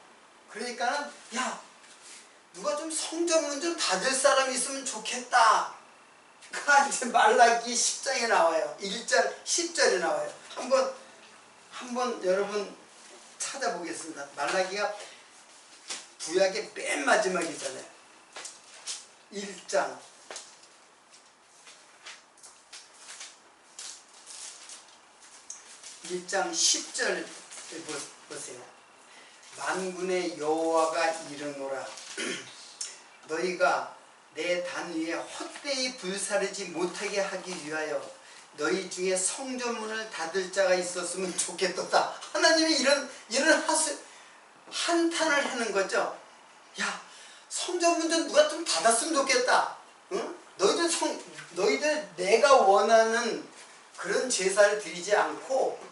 그러니까는 야 누가 좀 성전문 좀 닫을 사람이 있으면 좋겠다. 그 이제 말라기 10장에 나와요. 1장 10절에 나와요. 한번 여러분 찾아보겠습니다. 말라기가 구약의 맨 마지막이잖아요. 1장 10절 보세요. 만군의 여호와가 이르노라. 너희가 내 단 위에 헛되이 불사르지 못하게 하기 위하여 너희 중에 성전문을 닫을 자가 있었으면 좋겠도다. 하나님이 이런 한탄을 하는 거죠. 야 성전문 좀 누가 좀 닫았으면 좋겠다. 응? 너희들 내가 원하는 그런 제사를 드리지 않고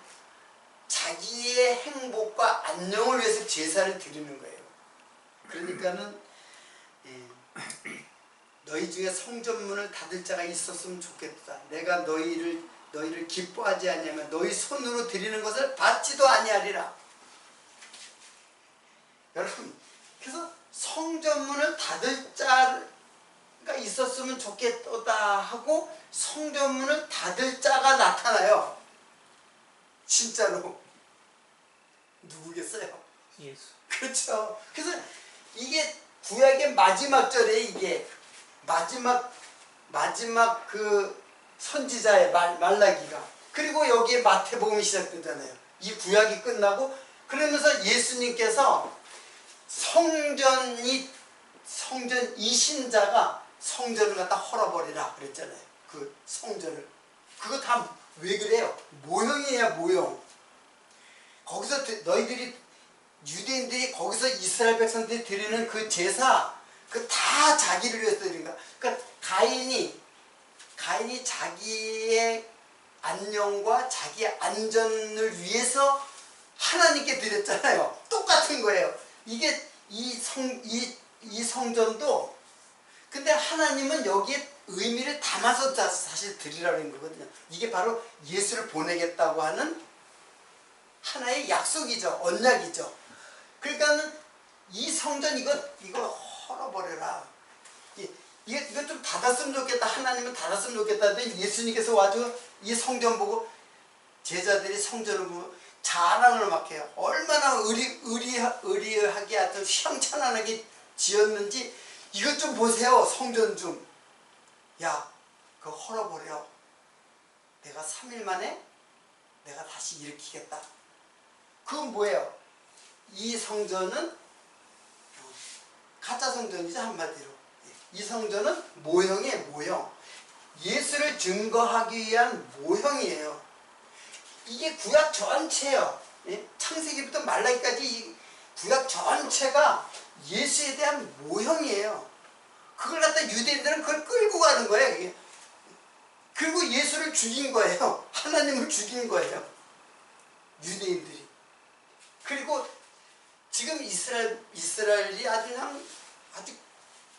자기의 행복과 안녕을 위해서 제사를 드리는 거예요. 그러니까는 너희 중에 성전문을 닫을 자가 있었으면 좋겠다. 내가 너희를 기뻐하지 아니하면 너희 손으로 드리는 것을 받지도 아니하리라. 여러분, 그래서 성전문을 닫을 자가 있었으면 좋겠다 하고 성전문을 닫을 자가 나타나요. 진짜로. 누구겠어요? 예수. 그렇죠. 그래서 이게 구약의 마지막 절에 이게 마지막 그 선지자의 말라기가, 그리고 여기에 마태복음이 시작되잖아요. 이 구약이 끝나고 그러면서 예수님께서 성전 이신자가 성전을 갖다 헐어버리라 그랬잖아요. 그 성전을. 그거 다 왜 그래요? 모형이에요, 모형. 거기서 유대인들이 거기서 이스라엘 백성들이 드리는 그 제사, 그 다 자기를 위해서 드리는 거야. 그러니까 가인이 자기의 안녕과 자기의 안전을 위해서 하나님께 드렸잖아요. 똑같은 거예요. 이게 이 성전도, 근데 하나님은 여기에 의미를 담아서 사실 드리라는 거거든요. 이게 바로 예수를 보내겠다고 하는 하나의 약속이죠. 언약이죠. 그러니까는 이 성전 이거 헐어버려라. 이거 좀 닫았으면 좋겠다. 하나님은 닫았으면 좋겠다. 근데 예수님께서 와서 이 성전 보고 제자들이 성전을 보고 자랑을 막 해요. 얼마나 의리하게 아주 휘황찬란하게 지었는지 이것 좀 보세요. 성전 좀. 야, 그거 헐어버려. 내가 3일 만에 내가 다시 일으키겠다. 그건 뭐예요? 이 성전은 가짜 성전이죠, 한마디로. 이 성전은 모형이에요, 모형. 예수를 증거하기 위한 모형이에요. 이게 구약 전체예요. 창세기부터 말라기까지 이 구약 전체가 예수에 대한 모형이에요. 그걸 갖다 유대인들은 그걸 끌고 가는 거예요. 그리고 예수를 죽인 거예요. 하나님을 죽인 거예요. 유대인들이. 그리고 지금 이스라엘이 아주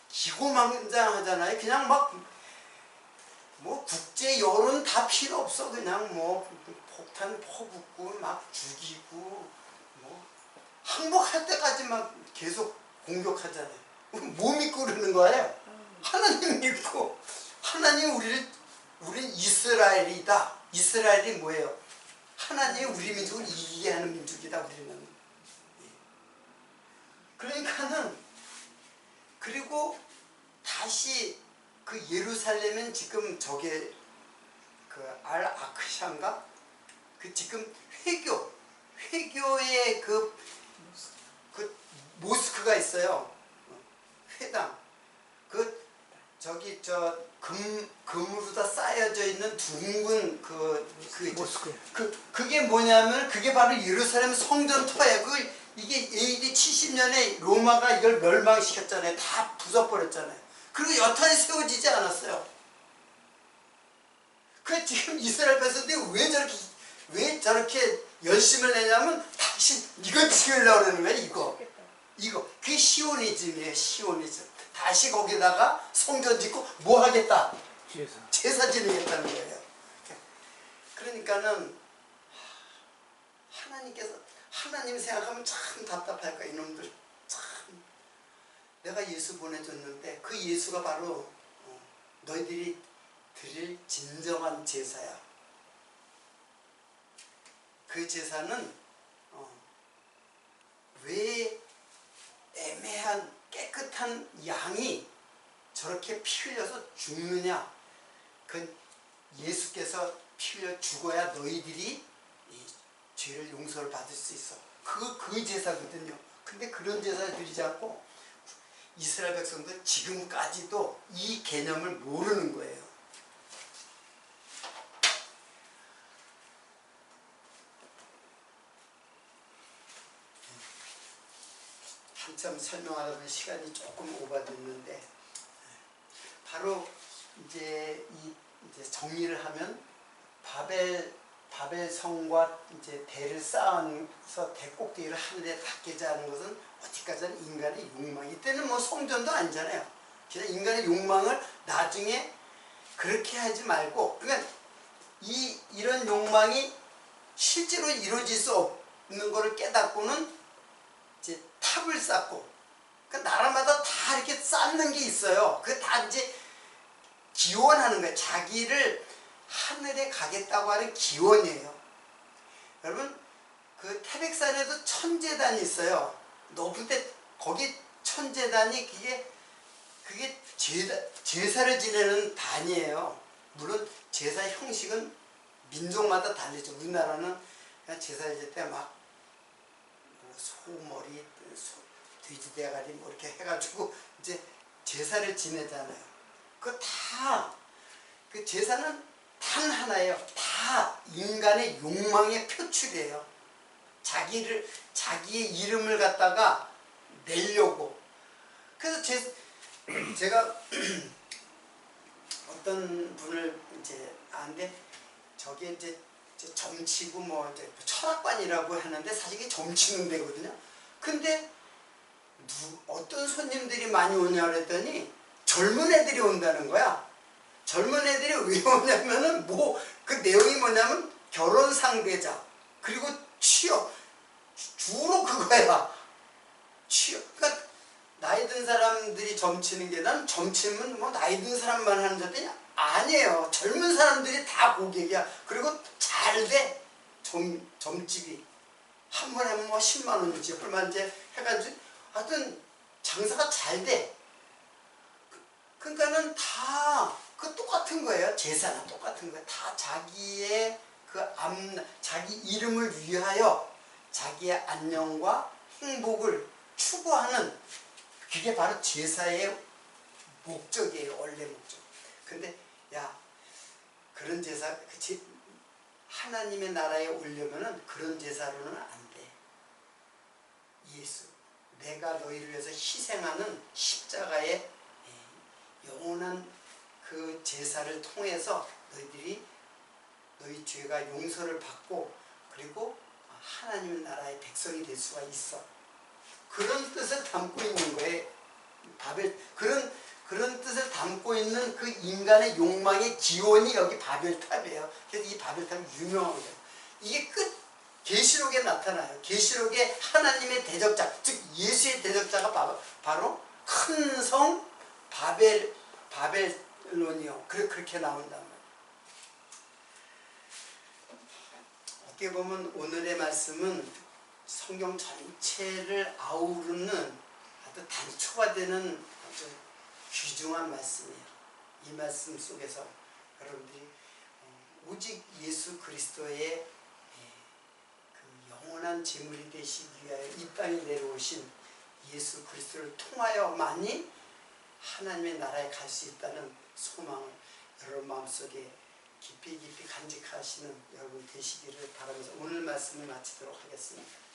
기고만장하잖아요. 그냥 뭐 국제 여론 다 필요 없어. 그냥 뭐 폭탄 퍼붓고 막 죽이고 뭐 항복할 때까지 막 계속 공격하잖아요. 뭐 믿고 그러는 거예요? 하나님 믿고. 하나님 우리는 이스라엘이다. 이스라엘이 뭐예요? 하나님이 우리 민족을 이기게 하는 민족이다. 우리는. 그러니까는, 그리고 다시 그 예루살렘은 지금 저게 그 알-아크샤인가? 그 지금 회교의 그 모스크가 있어요. 회당. 금으로 다 쌓여져 있는 둥근 모스크. 그게 뭐냐면 그게 바로 예루살렘 성전터예요. 이게 AD 70년에 로마가 이걸 멸망시켰잖아요. 다 부숴버렸잖아요. 그리고 여탄이 세워지지 않았어요. 그 지금 이스라엘 백성들이 왜 저렇게 열심을 내냐면 다시 이거 지으려고 그러는 거예요. 이거 그게 시오니즘이에요. 시오니즘. 다시 거기다가 성전 짓고 뭐 하겠다? 제사 지내겠다는 거예요. 그러니까는 하나님 생각하면 참 답답할 거야. 이놈들 참. 내가 예수 보내줬는데 그 예수가 바로 너희들이 드릴 진정한 제사야. 그 제사는 왜 애매한 깨끗한 양이 저렇게 피 흘려서 죽느냐? 그 예수께서 피 흘려 죽어야 너희들이 이 죄를 용서를 받을 수 있어. 그 제사거든요. 근데 그런 제사를 드리지 않고 이스라엘 백성들 지금까지도 이 개념을 모르는 거예요. 한참 설명하다 보니 시간이 조금 오버됐는데, 바로 이제 정리를 하면 바벨 성과 이제 대를 쌓아서 대꼭대기를 하늘에 닿게자 하는 것은 어디까지는 인간의 욕망. 이때는 뭐 성전도 아니잖아요. 그냥 인간의 욕망을 나중에 그렇게 하지 말고, 그러니까 이런 욕망이 실제로 이루어질 수 없는 것을 깨닫고는 이제 탑을 쌓고, 그러니까 나라마다 다 이렇게 쌓는 게 있어요. 그게 다 이제 기원하는 거예요. 자기를 하늘에 가겠다고 하는 기원이에요. 여러분, 그 태백산에도 천제단이 있어요. 높은데 거기 천제단이 그게 제사를 지내는 단이에요. 물론 제사 형식은 민족마다 다르죠. 우리나라는 그냥 제사를 지낼 때 막 소머리, 돼지 대가리 뭐 이렇게 해가지고 이제 제사를 지내잖아요. 그 제사는 단 하나예요. 다 인간의 욕망의 표출이에요. 자기의 이름을 갖다가 내려고. 그래서 제가 어떤 분을 이제 아는데, 저게 이제 점치고 뭐 이제 철학관이라고 하는데 사실 이게 점치는 데거든요. 근데 어떤 손님들이 많이 오냐 그랬더니 젊은 애들이 온다는 거야. 젊은 애들이 왜 오냐면은 그 내용이 뭐냐면 결혼 상대자, 그리고 취업, 주로 그거야. 취업. 그러니까 나이 든 사람들이 점치는 게, 난 점치면 뭐 나이 든 사람만 하는 줄 알았더니 아니에요. 젊은 사람들이 다 고객이야. 그리고 잘 돼. 점집이 한 번에 뭐 10만 원이지 얼마 이제 해가지고 하여튼 장사가 잘 돼. 그러니까는 다 그 똑같은 거예요. 제사는 똑같은 거예요. 다 자기의 자기 이름을 위하여 자기의 안녕과 행복을 추구하는, 그게 바로 제사의 목적이에요. 원래 목적. 근데 그런 제사, 하나님의 나라에 오려면은 그런 제사로는 안 돼. 예수, 내가 너희를 위해서 희생하는 십자가의 영원한 그 제사를 통해서 너희 죄가 용서를 받고, 그리고 하나님의 나라의 백성이 될 수가 있어. 그런 뜻을 담고 있는 거예요. 그런 뜻을 담고 있는 그 인간의 욕망의 기원이 여기 바벨탑이에요. 그래서 이 바벨탑이 유명한 거예요. 이게 계시록에 나타나요. 계시록에 하나님의 대적자, 즉 예수의 대적자가 바로 큰 성 바벨론이요. 그렇게 나온단 말이에요. 어떻게 보면 오늘의 말씀은 성경 전체를 아우르는 아주 단초가 되는 아주 귀중한 말씀이에요. 이 말씀 속에서 여러분들이 오직 예수 그리스도의 그 영원한 제물이 되시기 위하여 이 땅에 내려오신 예수 그리스도를 통하여만이 하나님의 나라에 갈 수 있다는 소망을 여러분 마음속에 깊이 간직하시는 여러분 되시기를 바라면서 오늘 말씀을 마치도록 하겠습니다.